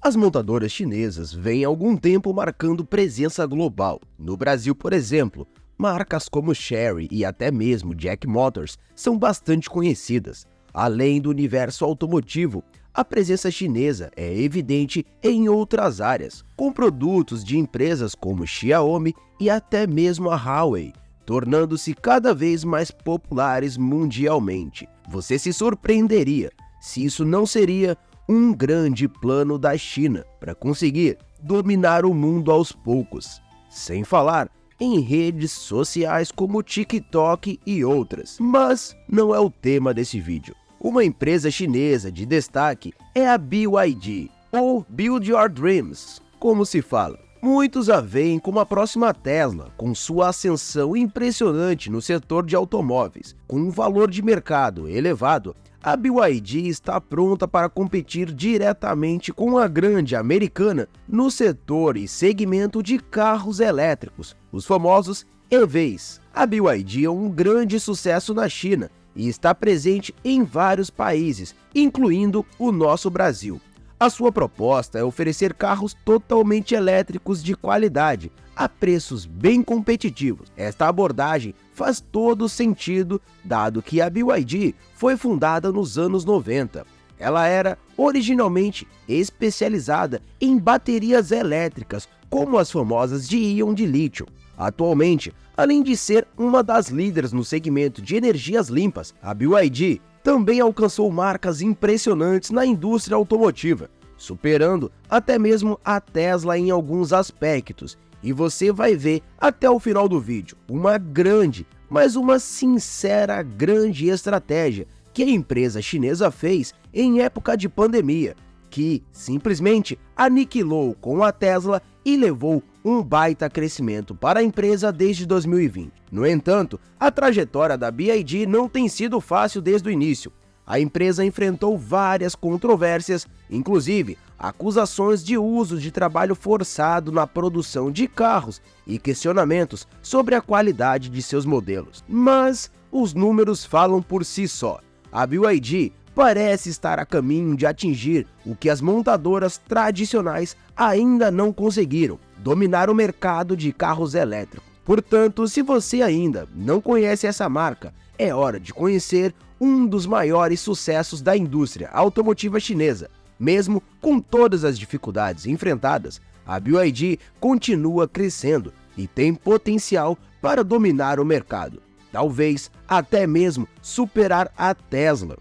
As montadoras chinesas vêm há algum tempo marcando presença global. No Brasil, por exemplo, marcas como Chery e até mesmo Jack Motors são bastante conhecidas. Além do universo automotivo, a presença chinesa é evidente em outras áreas, com produtos de empresas como Xiaomi e até mesmo a Huawei, tornando-se cada vez mais populares mundialmente. Você se surpreenderia se isso não seria um grande plano da China para conseguir dominar o mundo aos poucos, sem falar em redes sociais como TikTok e outras. Mas não é o tema desse vídeo. Uma empresa chinesa de destaque é a BYD, ou Build Your Dreams, como se fala. Muitos a veem como a próxima Tesla, com sua ascensão impressionante no setor de automóveis. Com um valor de mercado elevado, a BYD está pronta para competir diretamente com a grande americana no setor e segmento de carros elétricos, os famosos EVs. A BYD é um grande sucesso na China e está presente em vários países, incluindo o nosso Brasil. A sua proposta é oferecer carros totalmente elétricos de qualidade, a preços bem competitivos. Esta abordagem faz todo sentido, dado que a BYD foi fundada nos anos 90. Ela era originalmente especializada em baterias elétricas, como as famosas de íon de lítio. Atualmente, além de ser uma das líderes no segmento de energias limpas, a BYD também alcançou marcas impressionantes na indústria automotiva, superando até mesmo a Tesla em alguns aspectos. E você vai ver até o final do vídeo uma grande, mas uma sincera grande estratégia que a empresa chinesa fez em época de pandemia, que simplesmente aniquilou com a Tesla e levou um baita crescimento para a empresa desde 2020. No entanto, a trajetória da BYD não tem sido fácil desde o início. A empresa enfrentou várias controvérsias, inclusive acusações de uso de trabalho forçado na produção de carros e questionamentos sobre a qualidade de seus modelos. Mas os números falam por si só. A BYD parece estar a caminho de atingir o que as montadoras tradicionais ainda não conseguiram: dominar o mercado de carros elétricos. Portanto, se você ainda não conhece essa marca, é hora de conhecer um dos maiores sucessos da indústria automotiva chinesa. Mesmo com todas as dificuldades enfrentadas, a BYD continua crescendo e tem potencial para dominar o mercado, talvez até mesmo superar a Tesla.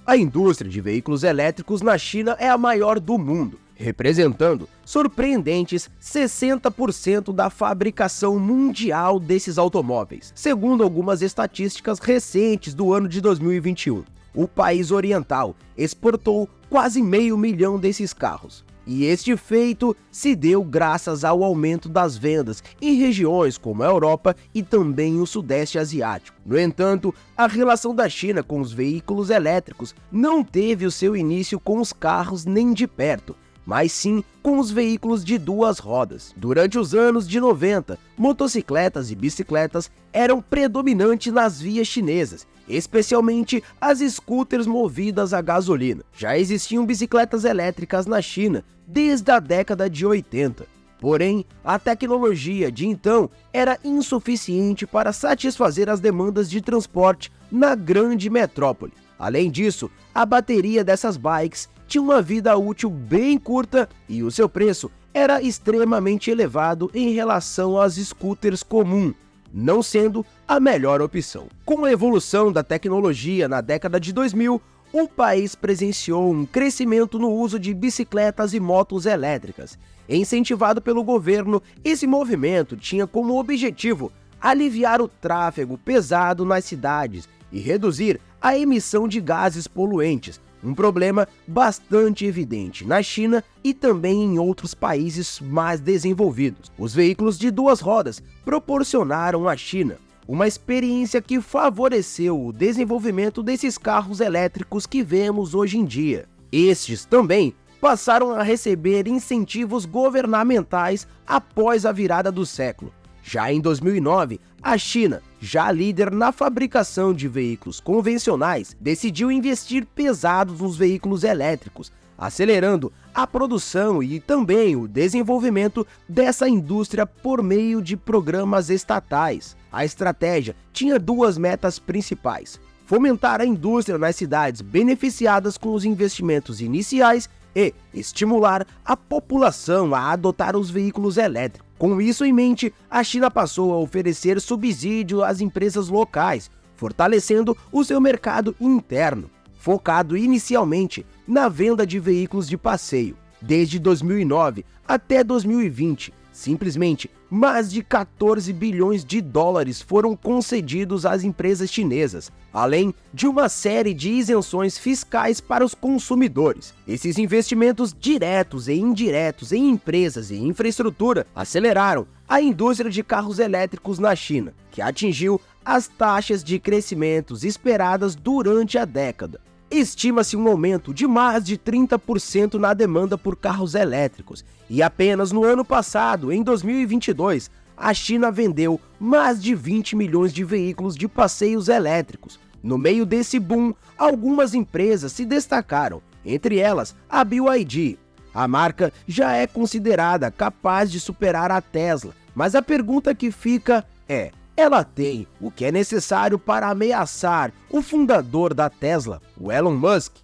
A indústria de veículos elétricos na China é a maior do mundo, representando surpreendentes 60% da fabricação mundial desses automóveis, segundo algumas estatísticas recentes do ano de 2021. O país oriental exportou quase 500 mil desses carros. E este feito se deu graças ao aumento das vendas em regiões como a Europa e também o Sudeste Asiático. No entanto, a relação da China com os veículos elétricos não teve o seu início com os carros nem de perto, mas sim com os veículos de duas rodas. Durante os anos de 90, motocicletas e bicicletas eram predominantes nas vias chinesas, especialmente as scooters movidas a gasolina. Já existiam bicicletas elétricas na China desde a década de 80. Porém, a tecnologia de então era insuficiente para satisfazer as demandas de transporte na grande metrópole. Além disso, a bateria dessas bikes tinha uma vida útil bem curta e o seu preço era extremamente elevado em relação às scooters comuns, não sendo a melhor opção. Com a evolução da tecnologia na década de 2000, o país presenciou um crescimento no uso de bicicletas e motos elétricas. Incentivado pelo governo, esse movimento tinha como objetivo aliviar o tráfego pesado nas cidades e reduzir a emissão de gases poluentes, um problema bastante evidente na China e também em outros países mais desenvolvidos. Os veículos de duas rodas proporcionaram à China uma experiência que favoreceu o desenvolvimento desses carros elétricos que vemos hoje em dia. Estes também passaram a receber incentivos governamentais após a virada do século. Já em 2009, a China, já líder na fabricação de veículos convencionais, decidiu investir pesado nos veículos elétricos, acelerando a produção e também o desenvolvimento dessa indústria por meio de programas estatais. A estratégia tinha duas metas principais: fomentar a indústria nas cidades beneficiadas com os investimentos iniciais e estimular a população a adotar os veículos elétricos. Com isso em mente, a China passou a oferecer subsídio às empresas locais, fortalecendo o seu mercado interno, focado inicialmente na venda de veículos de passeio. Desde 2009 até 2020, simplesmente mais de 14 bilhões de dólares foram concedidos às empresas chinesas, além de uma série de isenções fiscais para os consumidores. Esses investimentos diretos e indiretos em empresas e infraestrutura aceleraram a indústria de carros elétricos na China, que atingiu as taxas de crescimento esperadas durante a década. Estima-se um aumento de mais de 30% na demanda por carros elétricos, e apenas no ano passado, em 2022, a China vendeu mais de 20 milhões de veículos de passeios elétricos. No meio desse boom, algumas empresas se destacaram, entre elas a BYD. A marca já é considerada capaz de superar a Tesla, mas a pergunta que fica é: ela tem o que é necessário para ameaçar o fundador da Tesla, o Elon Musk?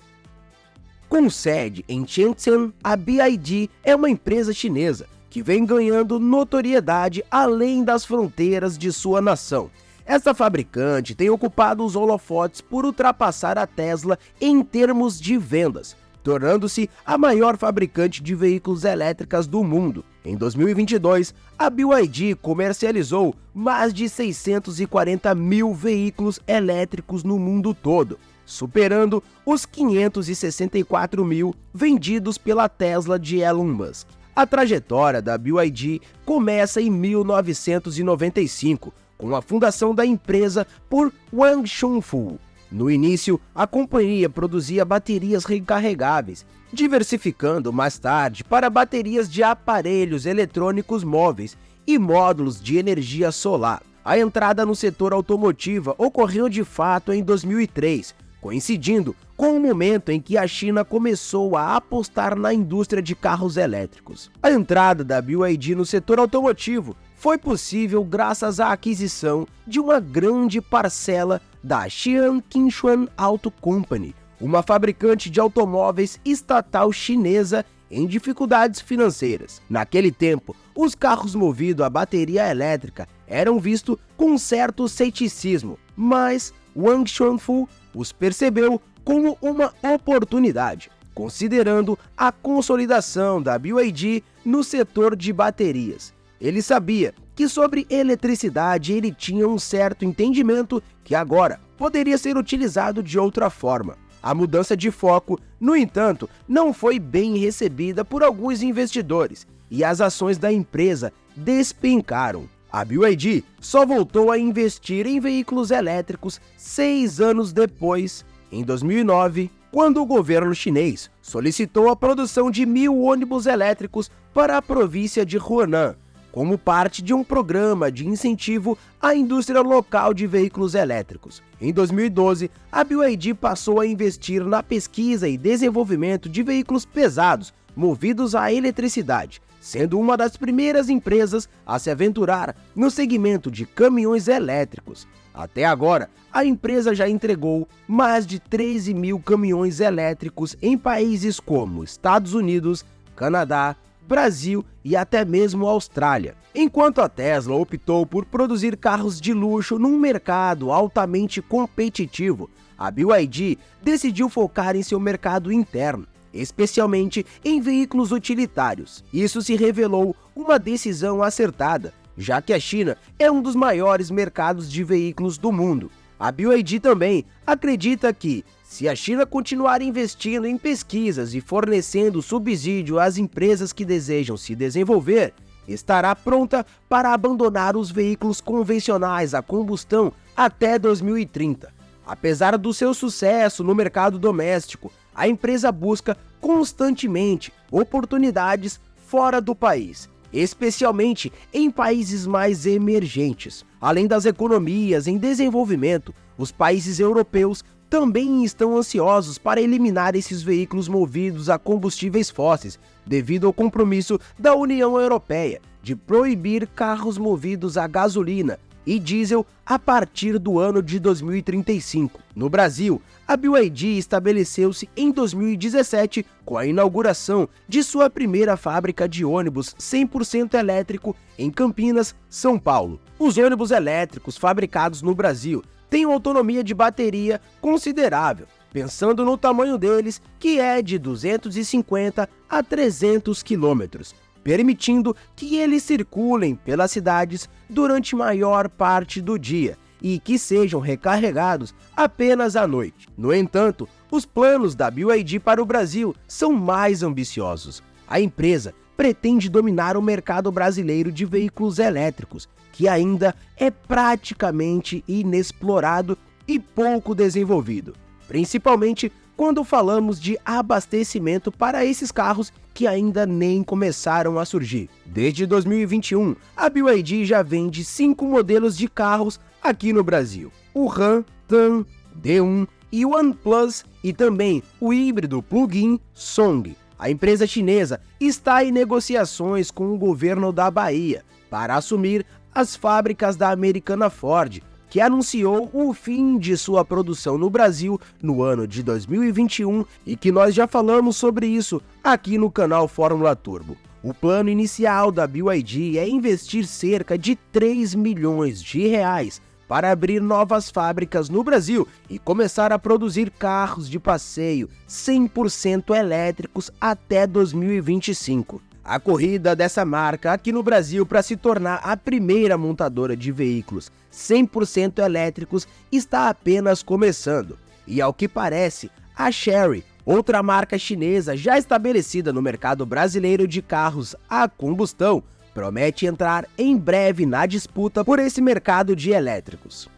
Com sede em Shenzhen, a BYD é uma empresa chinesa que vem ganhando notoriedade além das fronteiras de sua nação. Esta fabricante tem ocupado os holofotes por ultrapassar a Tesla em termos de vendas, tornando-se a maior fabricante de veículos elétricos do mundo. Em 2022, a BYD comercializou mais de 640 mil veículos elétricos no mundo todo, superando os 564 mil vendidos pela Tesla de Elon Musk. A trajetória da BYD começa em 1995, com a fundação da empresa por Wang Shunfu. No início, a companhia produzia baterias recarregáveis, diversificando mais tarde para baterias de aparelhos eletrônicos móveis e módulos de energia solar. A entrada no setor automotivo ocorreu de fato em 2003, coincidindo com o momento em que a China começou a apostar na indústria de carros elétricos. A entrada da BYD no setor automotivo foi possível graças à aquisição de uma grande parcela da Xi'an Qinchuan Auto Company, uma fabricante de automóveis estatal chinesa em dificuldades financeiras. Naquele tempo, os carros movidos a bateria elétrica eram vistos com um certo ceticismo, mas Wang Shunfu os percebeu como uma oportunidade, considerando a consolidação da BYD no setor de baterias. Ele sabia que sobre eletricidade ele tinha um certo entendimento que agora poderia ser utilizado de outra forma. A mudança de foco, no entanto, não foi bem recebida por alguns investidores e as ações da empresa despencaram. A BYD só voltou a investir em veículos elétricos 6 anos depois, em 2009, quando o governo chinês solicitou a produção de 1.000 ônibus elétricos para a província de Hunan, como parte de um programa de incentivo à indústria local de veículos elétricos. Em 2012, a BYD passou a investir na pesquisa e desenvolvimento de veículos pesados movidos à eletricidade, sendo uma das primeiras empresas a se aventurar no segmento de caminhões elétricos. Até agora, a empresa já entregou mais de 13 mil caminhões elétricos em países como Estados Unidos, Canadá, Brasil e até mesmo Austrália. Enquanto a Tesla optou por produzir carros de luxo num mercado altamente competitivo, a BYD decidiu focar em seu mercado interno, especialmente em veículos utilitários. Isso se revelou uma decisão acertada, já que a China é um dos maiores mercados de veículos do mundo. A BYD também acredita que, se a China continuar investindo em pesquisas e fornecendo subsídio às empresas que desejam se desenvolver, estará pronta para abandonar os veículos convencionais a combustão até 2030. Apesar do seu sucesso no mercado doméstico, a empresa busca constantemente oportunidades fora do país, especialmente em países mais emergentes. Além das economias em desenvolvimento, os países europeus também estão ansiosos para eliminar esses veículos movidos a combustíveis fósseis, devido ao compromisso da União Europeia de proibir carros movidos a gasolina e diesel a partir do ano de 2035. No Brasil, a BYD estabeleceu-se em 2017 com a inauguração de sua primeira fábrica de ônibus 100% elétrico em Campinas, São Paulo. Os ônibus elétricos fabricados no Brasil têm uma autonomia de bateria considerável, pensando no tamanho deles, que é de 250 a 300 quilômetros, permitindo que eles circulem pelas cidades durante maior parte do dia e que sejam recarregados apenas à noite. No entanto, os planos da BYD para o Brasil são mais ambiciosos. A empresa pretende dominar o mercado brasileiro de veículos elétricos, que ainda é praticamente inexplorado e pouco desenvolvido, principalmente quando falamos de abastecimento para esses carros que ainda nem começaram a surgir. Desde 2021, a BYD já vende 5 modelos de carros aqui no Brasil: o Ram, Tam, D1 e o OnePlus, e também o híbrido plug-in Song. A empresa chinesa está em negociações com o governo da Bahia para assumir as fábricas da americana Ford, que anunciou o fim de sua produção no Brasil no ano de 2021 e que nós já falamos sobre isso aqui no canal Fórmula Turbo. O plano inicial da BYD é investir cerca de 3 milhões de reais para abrir novas fábricas no Brasil e começar a produzir carros de passeio 100% elétricos até 2025. A corrida dessa marca aqui no Brasil para se tornar a primeira montadora de veículos 100% elétricos está apenas começando. E ao que parece, a Chery, outra marca chinesa já estabelecida no mercado brasileiro de carros a combustão, promete entrar em breve na disputa por esse mercado de elétricos.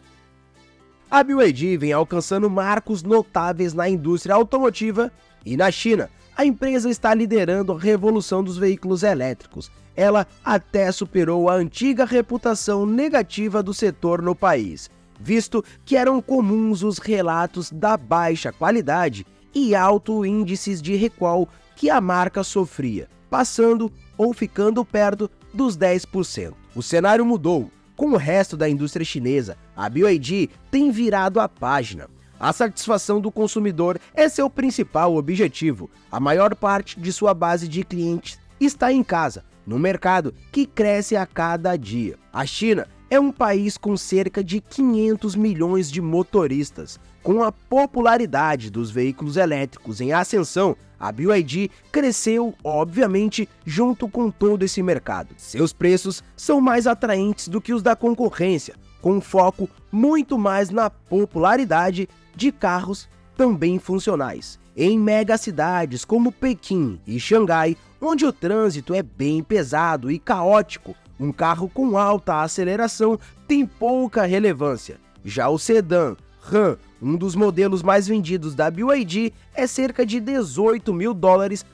A BYD vem alcançando marcos notáveis na indústria automotiva e na China. A empresa está liderando a revolução dos veículos elétricos. Ela até superou a antiga reputação negativa do setor no país, visto que eram comuns os relatos da baixa qualidade e alto índices de recall que a marca sofria, passando ou ficando perto dos 10%. O cenário mudou. Com o resto da indústria chinesa, a BYD tem virado a página. A satisfação do consumidor é seu principal objetivo. A maior parte de sua base de clientes está em casa, no mercado que cresce a cada dia. A China é um país com cerca de 500 milhões de motoristas. Com a popularidade dos veículos elétricos em ascensão, a BYD cresceu, obviamente, junto com todo esse mercado. Seus preços são mais atraentes do que os da concorrência, com foco muito mais na popularidade de carros também funcionais. Em megacidades como Pequim e Xangai, onde o trânsito é bem pesado e caótico, um carro com alta aceleração tem pouca relevância. Já o sedã Ram, um dos modelos mais vendidos da BYD, é cerca de $18 mil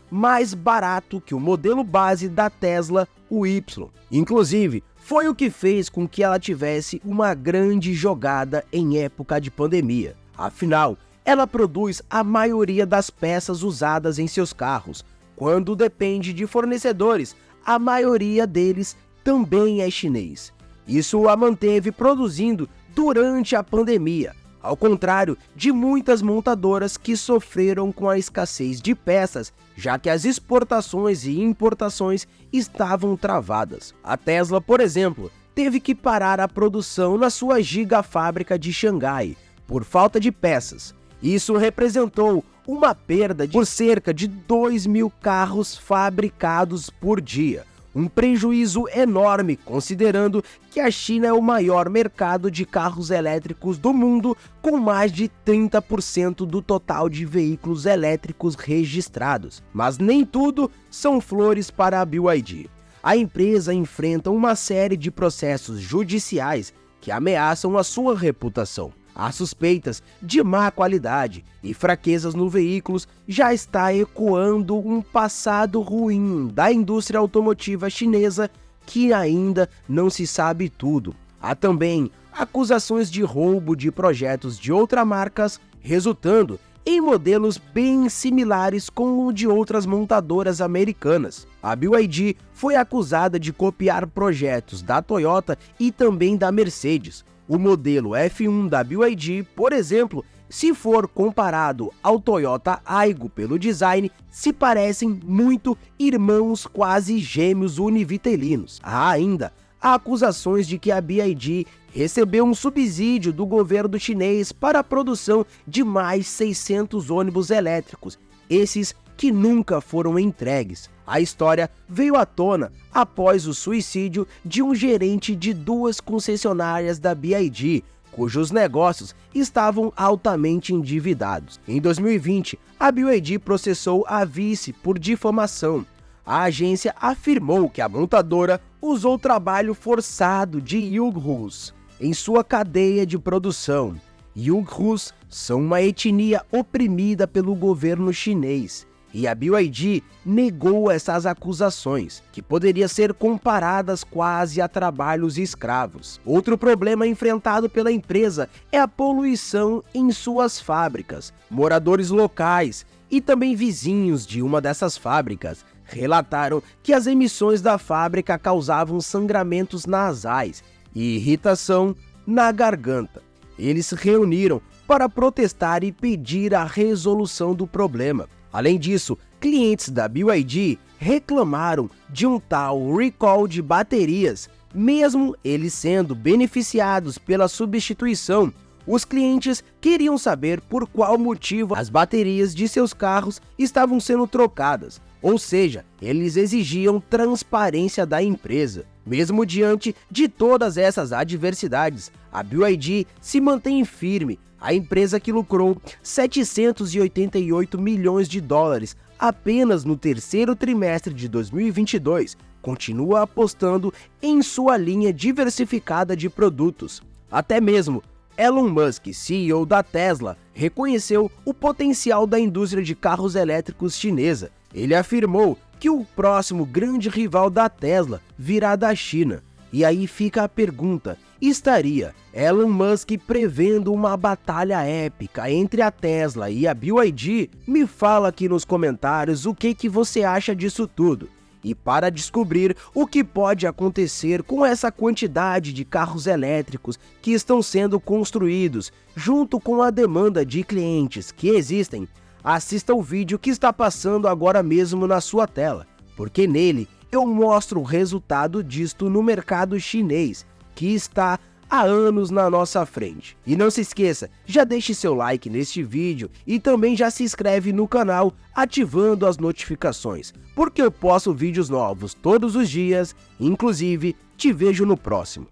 mais barato que o modelo base da Tesla, o Y. Inclusive, foi o que fez com que ela tivesse uma grande jogada em época de pandemia. Afinal, ela produz a maioria das peças usadas em seus carros. Quando depende de fornecedores, a maioria deles também é chinês. Isso a manteve produzindo durante a pandemia, ao contrário de muitas montadoras que sofreram com a escassez de peças, já que as exportações e importações estavam travadas. A Tesla, por exemplo, teve que parar a produção na sua gigafábrica de Xangai por falta de peças. Isso representou uma perda por cerca de 2 mil carros fabricados por dia. Um prejuízo enorme, considerando que a China é o maior mercado de carros elétricos do mundo, com mais de 30% do total de veículos elétricos registrados. Mas nem tudo são flores para a BYD. A empresa enfrenta uma série de processos judiciais que ameaçam a sua reputação. As suspeitas de má qualidade e fraquezas no veículos já está ecoando um passado ruim da indústria automotiva chinesa que ainda não se sabe tudo. Há também acusações de roubo de projetos de outras marcas resultando em modelos bem similares com o de outras montadoras americanas. A BYD foi acusada de copiar projetos da Toyota e também da Mercedes. O modelo F1 da BYD, por exemplo, se for comparado ao Toyota Aygo pelo design, se parecem muito irmãos quase gêmeos univitelinos. Há ainda acusações de que a BYD recebeu um subsídio do governo chinês para a produção de mais 600 ônibus elétricos, esses que nunca foram entregues. A história veio à tona após o suicídio de um gerente de 2 concessionárias da BYD, cujos negócios estavam altamente endividados. Em 2020, a BYD processou a vice por difamação. A agência afirmou que a montadora usou trabalho forçado de Uyghurs em sua cadeia de produção. Uyghurs são uma etnia oprimida pelo governo chinês, e a BYD negou essas acusações, que poderiam ser comparadas quase a trabalhos escravos. Outro problema enfrentado pela empresa é a poluição em suas fábricas. Moradores locais e também vizinhos de uma dessas fábricas relataram que as emissões da fábrica causavam sangramentos nasais e irritação na garganta. Eles se reuniram para protestar e pedir a resolução do problema. Além disso, clientes da BYD reclamaram de um tal recall de baterias, mesmo eles sendo beneficiados pela substituição. Os clientes queriam saber por qual motivo as baterias de seus carros estavam sendo trocadas, ou seja, eles exigiam transparência da empresa. Mesmo diante de todas essas adversidades, a BYD se mantém firme. A empresa que lucrou 788 milhões de dólares apenas no terceiro trimestre de 2022, continua apostando em sua linha diversificada de produtos. Até mesmo Elon Musk, CEO da Tesla, reconheceu o potencial da indústria de carros elétricos chinesa. Ele afirmou que o próximo grande rival da Tesla virá da China. E aí fica a pergunta, estaria Elon Musk prevendo uma batalha épica entre a Tesla e a BYD? Me fala aqui nos comentários o que você acha disso tudo. E para descobrir o que pode acontecer com essa quantidade de carros elétricos que estão sendo construídos, junto com a demanda de clientes que existem, assista o vídeo que está passando agora mesmo na sua tela, porque nele eu mostro o resultado disto no mercado chinês, que está há anos na nossa frente. E não se esqueça, já deixe seu like neste vídeo e também já se inscreve no canal ativando as notificações, porque eu posto vídeos novos todos os dias, inclusive te vejo no próximo.